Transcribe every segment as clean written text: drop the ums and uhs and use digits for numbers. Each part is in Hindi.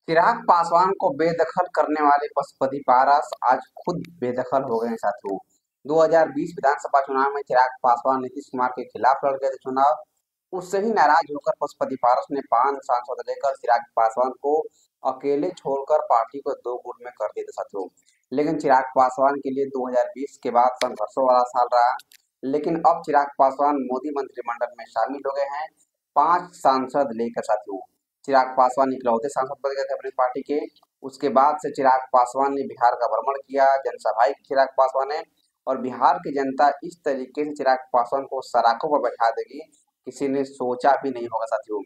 चिराग पासवान को बेदखल करने वाले पशुपति पारस आज खुद बेदखल हो गए हैं साथियों। 2020 विधानसभा चुनाव में चिराग पासवान नीतीश कुमार के खिलाफ लड़ गए थे चुनाव। उससे ही नाराज होकर पशुपति पारस ने 5 सांसद लेकर चिराग पासवान को अकेले छोड़कर पार्टी को दो गुट में कर दिया था साथियों। लेकिन चिराग पासवान के लिए 2020 के बाद संघर्षों वाला साल रहा। लेकिन अब चिराग पासवान मोदी मंत्रिमंडल में शामिल हो गए हैं 5 सांसद लेकर साथियों। चिराग पासवान इकलौते सांसद बन गए थे अपनी पार्टी के। उसके बाद से चिराग पासवान ने बिहार का भ्रमण किया, जनसभाएं की चिराग पासवान ने। और बिहार की जनता इस तरीके से चिराग पासवान को सराखों पर बैठा देगी, किसी ने सोचा भी नहीं होगा साथियों।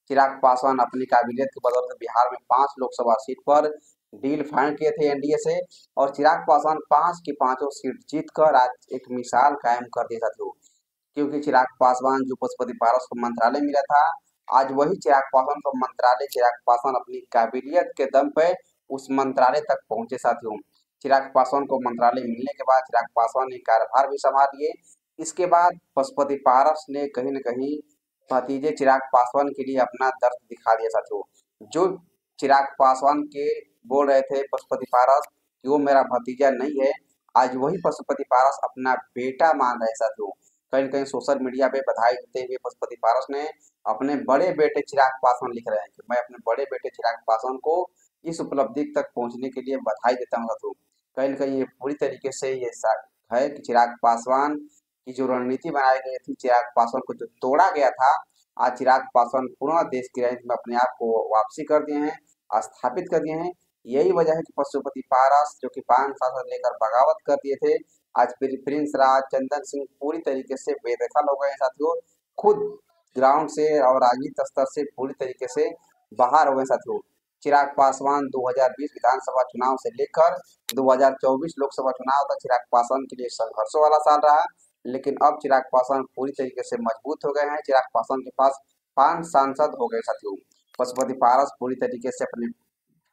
चिराग पासवान अपनी काबिलियत की बदौलत बिहार में 5 लोकसभा सीट पर डील फाइनल किए थे एनडीए से। और चिराग पासवान 5 की 5 सीट जीतकर आज एक मिसाल कायम कर दिया साथियों। क्योंकि चिराग पासवान जो पशुपति पारस को मंत्रालय मिला था, आज वही चिराग पासवान को मंत्रालय चिराग पासवान अपनी काबिलियत के दम पे उस मंत्रालय तक पहुंचे साथियों। चिराग पासवान को मंत्रालय मिलने के बाद चिराग पासवान ने कार्यभार भी संभाल लिए। इसके बाद पशुपति पारस ने कहीं न कहीं भतीजे चिराग पासवान के लिए अपना दर्द दिखा दिया साथियों। जो चिराग पासवान के बोल रहे थे पशुपति पारस कि वो मेरा भतीजा नहीं है, आज वही पशुपति पारस अपना बेटा मान रहे साथियों। कहीं न कहीं सोशल मीडिया पे बधाई देते हुए पशुपति पारस ने अपने बड़े बेटे चिराग पासवान लिख रहे हैं कि मैं अपने बड़े बेटे चिराग पासवान को इस उपलब्धि तक पहुंचने के लिए बधाई देता हूँ साथियों। कहीं न कहीं ये पूरी तरीके से ये है कि चिराग पासवान की जो रणनीति बनाई गई थी, चिराग पासवान को जो तोड़ा गया था, आज चिराग पासवान पुनः देश की राजनीति में अपने आप को वापसी कर दिए हैं, स्थापित कर दिए हैं। यही वजह है कि पशुपति पारस जो कि 5 सांसद लेकर बगावत कर दिए थे, आज प्रिंस राज, चंदन सिंह पूरी तरीके से बेदखल हो गए हैं साथियों। खुद ग्राउंड से और राजनीतिक स्तर से पूरी तरीके से बाहर हो गए साथियों। चिराग पासवान 2020 विधानसभा चुनाव से लेकर 2024 लोकसभा चुनाव तक चिराग पासवान के लिए संघर्षों वाला साल रहा। लेकिन अब चिराग पासवान पूरी तरीके से मजबूत हो गए हैं। चिराग पासवान के पास 5 सांसद हो गए साथियों। पशुपति पारस पूरी तरीके से अपने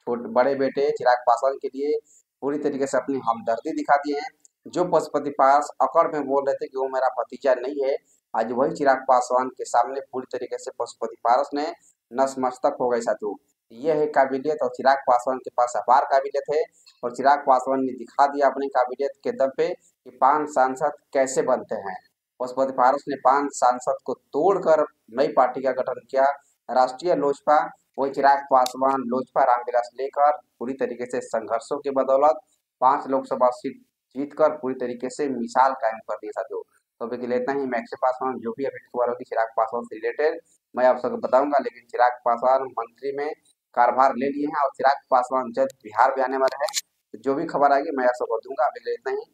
छोटे बड़े बेटे चिराग पासवान के लिए पूरी तरीके से अपनी हमदर्दी दिखा दिए हैं। जो पशुपति पारस अकड़ में बोल रहे थे कि वो मेरा भतीजा नहीं है, आज वही चिराग पासवान के सामने पूरी तरीके से पशुपति पारस ने नतमस्तक हो गए साथियों। ये है काबिलियत और चिराग पासवान के पास अपार काबिलियत है। और चिराग पासवान ने दिखा दिया अपनी काबिलियत के दम पे कि 5 सांसद कैसे बनते हैं। पशुपति पारस ने 5 सांसद को तोड़कर नई पार्टी का गठन किया, राष्ट्रीय लोजपा। वही चिराग पासवान लोजपा रामविलास लेकर पूरी तरीके से संघर्षों की बदौलत 5 लोकसभा सीट जीतकर पूरी तरीके से मिसाल कायम कर दी साथियों। तो अभी के लिए इतना ही। मैं अक्षय पासवान जो भी अपडेट खबर होगी चिराग पासवान से रिलेटेड मैं आप सबको बताऊंगा। लेकिन चिराग पासवान मंत्री में कार्यभार ले लिए हैं और चिराग पासवान जल्द बिहार भी आने वाले हैं। तो जो भी खबर आएगी मैं आप सबको दूंगा। अभी के लिए इतना ही।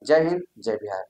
जय हिंद, जय बिहार।